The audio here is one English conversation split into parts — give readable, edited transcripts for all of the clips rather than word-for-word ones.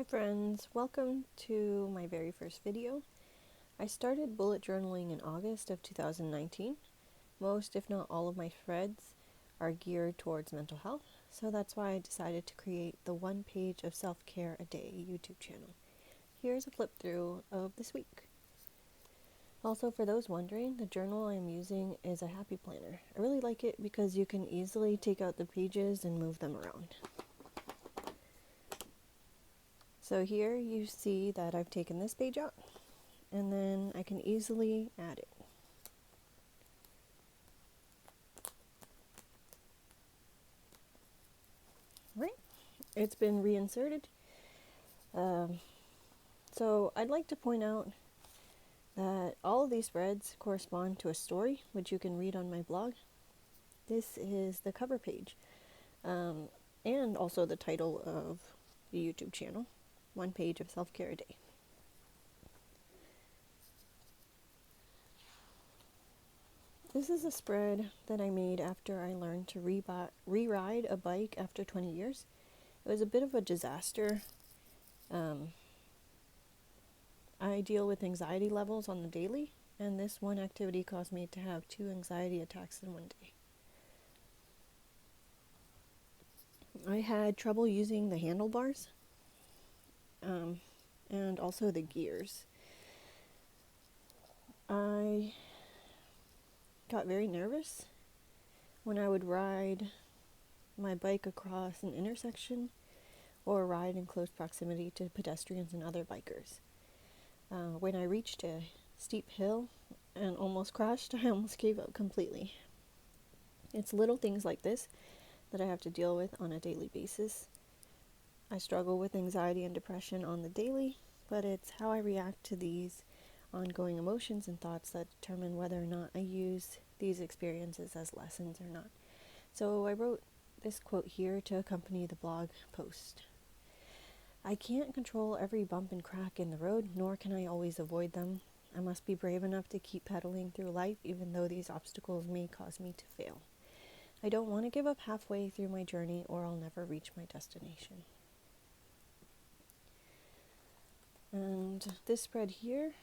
Hi friends, welcome to my very first video. I started bullet journaling in August of 2019. Most, if not all of my threads are geared towards mental health, so that's why I decided to create the one page of self-care a day YouTube channel. Here's a flip through of this week. Also, for those wondering, the journal I am using is a happy planner. I really like it because you can easily take out the pages and move them around. So here you see that I've taken this page out, and then I can easily add it. Right, it's been reinserted. So I'd like to point out that all of these threads correspond to a story, which you can read on my blog. This is the cover page, and also the title of the YouTube channel, One Page of Self-Care a Day. This is a spread that I made after I learned to re-ride a bike after 20 years. It was a bit of a disaster. I deal with anxiety levels on the daily, and this one activity caused me to have 2 anxiety attacks in one day. I had trouble using the handlebars, and also the gears. I got very nervous when I would ride my bike across an intersection or ride in close proximity to pedestrians and other bikers. When I reached a steep hill and almost crashed, I almost gave up completely. It's little things like this that I have to deal with on a daily basis. I struggle with anxiety and depression on the daily, but it's how I react to these ongoing emotions and thoughts that determine whether or not I use these experiences as lessons or not. So I wrote this quote here to accompany the blog post. I can't control every bump and crack in the road, nor can I always avoid them. I must be brave enough to keep pedaling through life, even though these obstacles may cause me to fail. I don't want to give up halfway through my journey, or I'll never reach my destination. And this spread here,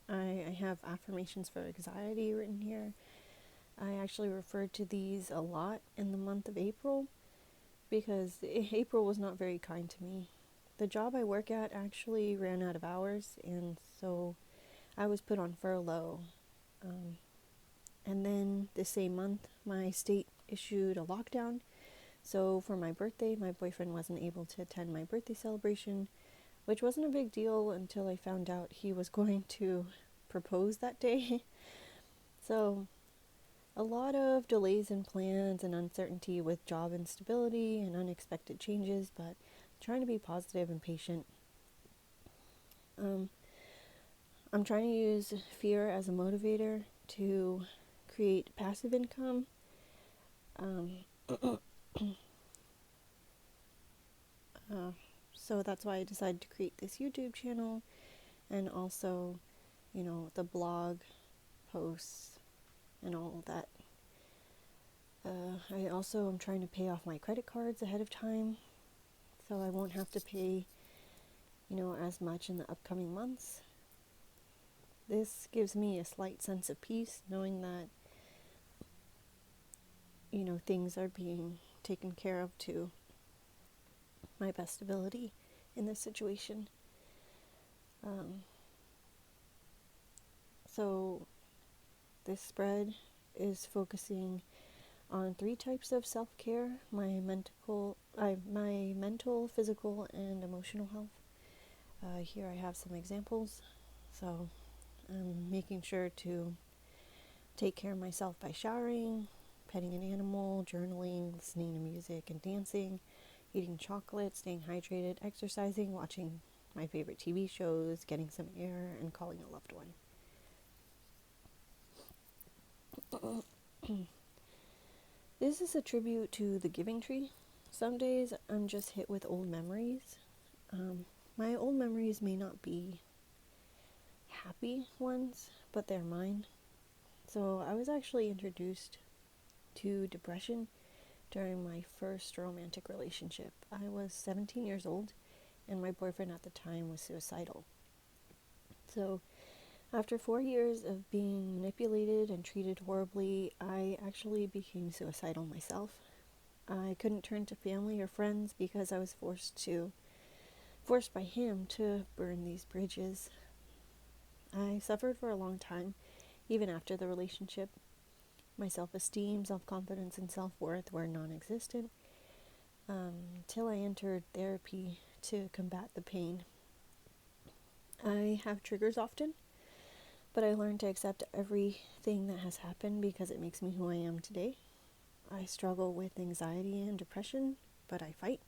I have affirmations for anxiety written here. I actually referred to these a lot in the month of April because April was not very kind to me. The job I work at actually ran out of hours, and so I was put on furlough. And then the same month, my state issued a lockdown. So for my birthday, my boyfriend wasn't able to attend my birthday celebration, which wasn't a big deal until I found out he was going to propose that day. So a lot of delays in plans and uncertainty with job instability and unexpected changes, but trying to be positive and patient. I'm trying to use fear as a motivator to create passive income. So that's why I decided to create this YouTube channel, and also, the blog posts and all of that. I also am trying to pay off my credit cards ahead of time, so I won't have to pay, as much in the upcoming months. This gives me a slight sense of peace, knowing that, things are being taken care of to my best ability in this situation. So this spread is focusing on 3 types of self-care: my mental, physical, and emotional health. Here I have some examples. So I'm making sure to take care of myself by showering, petting an animal, journaling, listening to music and dancing, eating chocolate, staying hydrated, exercising, watching my favorite TV shows, getting some air, and calling a loved one. This is a tribute to the giving tree. Some days I'm just hit with old memories. My old memories may not be happy ones, but they're mine. So I was actually introduced to depression during my first romantic relationship. I was 17 years old, and my boyfriend at the time was suicidal. So, after 4 years of being manipulated and treated horribly, I actually became suicidal myself. I couldn't turn to family or friends because I was forced by him to burn these bridges. I suffered for a long time, even after the relationship. My self-esteem, self-confidence, and self-worth were non-existent until I entered therapy to combat the pain. I have triggers often, but I learned to accept everything that has happened because it makes me who I am today. I struggle with anxiety and depression, but I fight.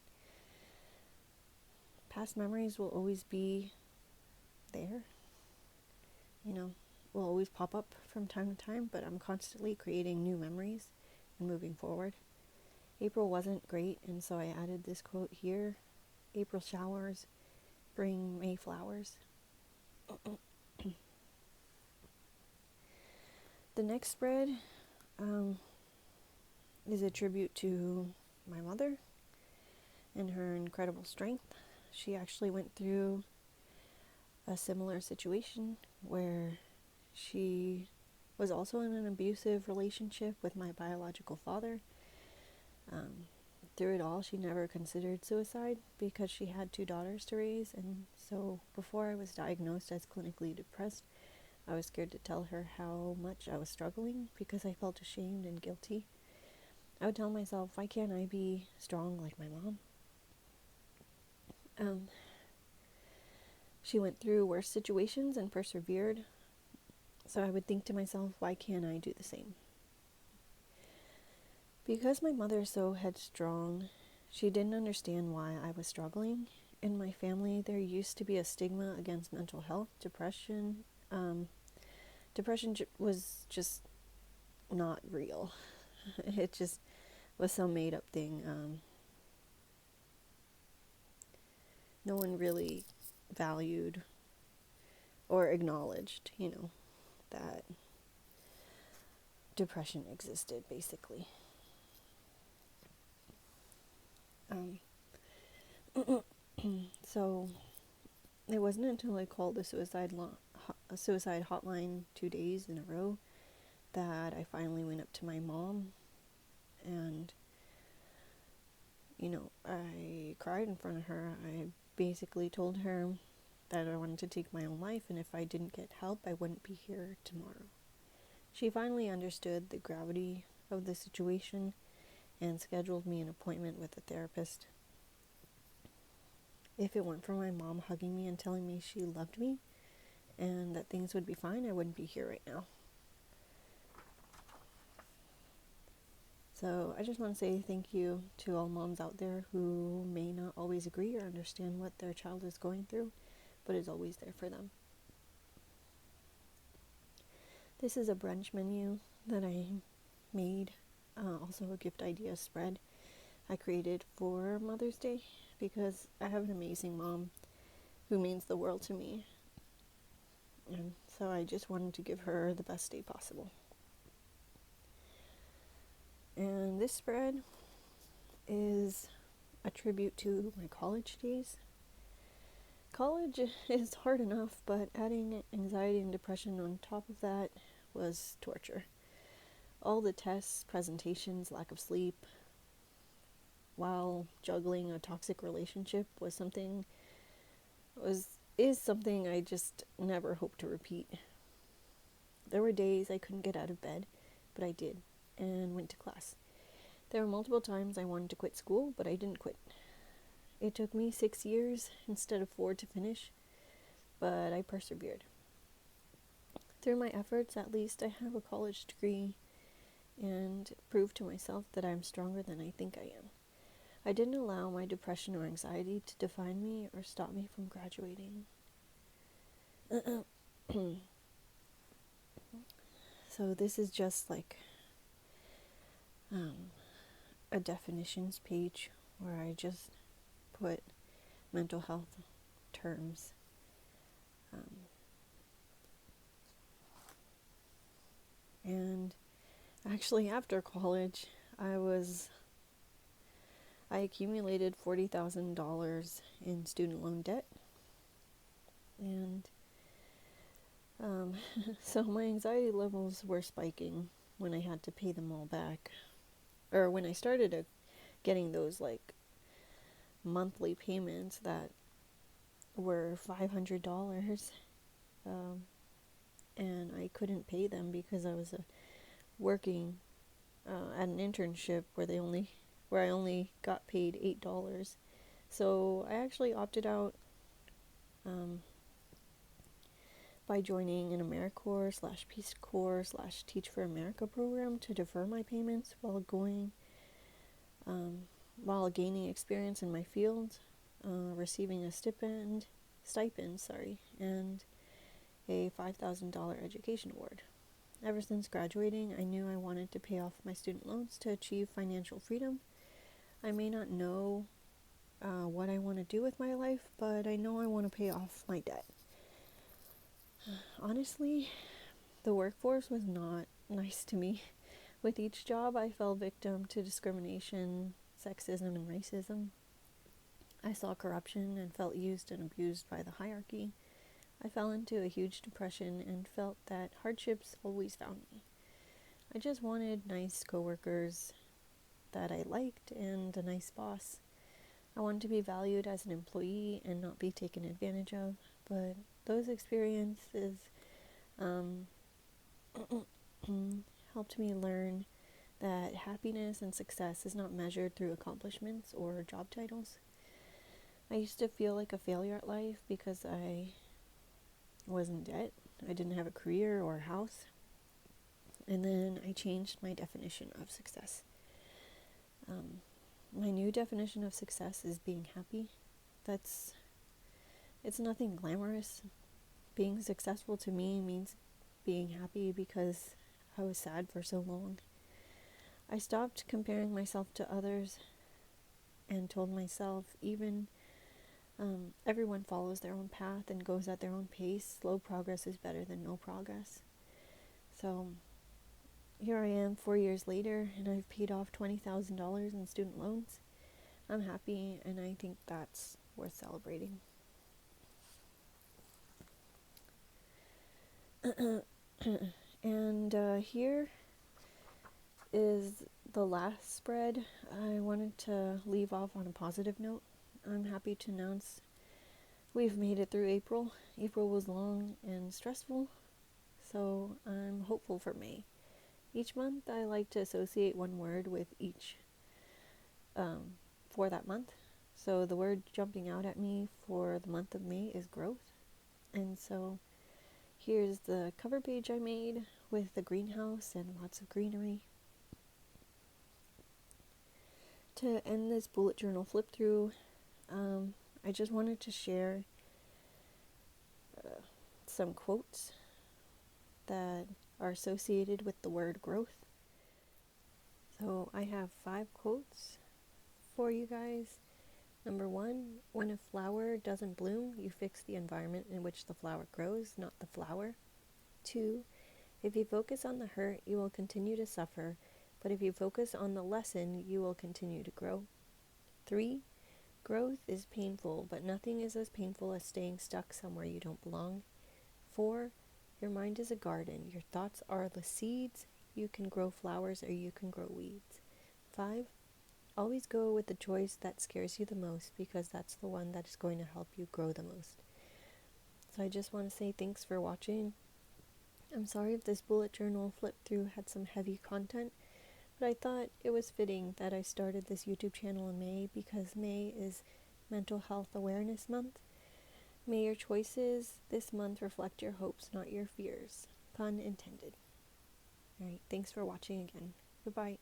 Past memories will always be there, will always pop up from time to time, but I'm constantly creating new memories and moving forward. April wasn't great, and so I added this quote here: April showers bring May flowers. The next spread is a tribute to my mother and her incredible strength. She actually went through a similar situation where she was also in an abusive relationship with my biological father. Through it all, she never considered suicide because she had 2 daughters to raise, and so before I was diagnosed as clinically depressed, I was scared to tell her how much I was struggling because I felt ashamed and guilty. I would tell myself, why can't I be strong like my mom? She went through worse situations and persevered, so I would think to myself, why can't I do the same? Because my mother is so headstrong, she didn't understand why I was struggling. In my family, there used to be a stigma against mental health, depression. Depression was just not real. It just was some made-up thing. No one really valued or acknowledged, that depression existed, basically. So it wasn't until I called the suicide hotline 2 days in a row that I finally went up to my mom and, I cried in front of her. I basically told her that I wanted to take my own life, and if I didn't get help, I wouldn't be here tomorrow. She finally understood the gravity of the situation and scheduled me an appointment with a therapist. If it weren't for my mom hugging me and telling me she loved me and that things would be fine, I wouldn't be here right now. So I just want to say thank you to all moms out there who may not always agree or understand what their child is going through, but is always there for them. This is a brunch menu that I made, also a gift idea spread I created for Mother's Day because I have an amazing mom who means the world to me. And so I just wanted to give her the best day possible. And this spread is a tribute to my college days. College is hard enough, but adding anxiety and depression on top of that was torture. All the tests, presentations, lack of sleep, while juggling a toxic relationship is something I just never hope to repeat. There were days I couldn't get out of bed, but I did, and went to class. There were multiple times I wanted to quit school, but I didn't quit. It took me 6 years instead of 4 to finish, but I persevered. Through my efforts, at least I have a college degree and proved to myself that I'm stronger than I think I am. I didn't allow my depression or anxiety to define me or stop me from graduating. So this is just like a definitions page where I just put mental health terms. And actually after college, I was I accumulated $40,000 in student loan debt, and so my anxiety levels were spiking when I had to pay them all back, or when I started getting those like monthly payments that were $500, and I couldn't pay them because I was working at an internship where I only got paid $8. So I actually opted out by joining an AmeriCorps / Peace Corps / Teach for America program to defer my payments while gaining experience in my field, receiving a stipend, and a $5,000 education award. Ever since graduating, I knew I wanted to pay off my student loans to achieve financial freedom. I may not know what I want to do with my life, but I know I want to pay off my debt. Honestly, the workforce was not nice to me. With each job, I fell victim to discrimination, sexism, and racism. I saw corruption and felt used and abused by the hierarchy. I fell into a huge depression and felt that hardships always found me. I just wanted nice coworkers that I liked and a nice boss. I wanted to be valued as an employee and not be taken advantage of, but those experiences helped me learn that happiness and success is not measured through accomplishments or job titles. I used to feel like a failure at life because I was in debt. I didn't have a career or a house. And then I changed my definition of success. My new definition of success is being happy. It's nothing glamorous. Being successful to me means being happy because I was sad for so long. I stopped comparing myself to others and told myself everyone follows their own path and goes at their own pace. Slow progress is better than no progress. So here I am 4 years later, and I've paid off $20,000 in student loans. I'm happy, and I think that's worth celebrating. And here is the last spread. I wanted to leave off on a positive note. I'm happy to announce we've made it through April. April was long and stressful, so I'm hopeful for May. Each month I like to associate one word with each for that month. So the word jumping out at me for the month of May is growth. And so here's the cover page I made with the greenhouse and lots of greenery. To end this bullet journal flip through, I just wanted to share some quotes that are associated with the word growth. So I have 5 quotes for you guys. Number 1, when a flower doesn't bloom, you fix the environment in which the flower grows, not the flower. 2, if you focus on the hurt, you will continue to suffer, but if you focus on the lesson, you will continue to grow. 3, growth is painful, but nothing is as painful as staying stuck somewhere you don't belong. 4, your mind is a garden. Your thoughts are the seeds. You can grow flowers or you can grow weeds. 5, always go with the choice that scares you the most because that's the one that is going to help you grow the most. So I just want to say thanks for watching. I'm sorry if this bullet journal flip through had some heavy content, but I thought it was fitting that I started this YouTube channel in May because May is Mental Health Awareness Month. May your choices this month reflect your hopes, not your fears. Pun intended. Alright, thanks for watching again. Goodbye.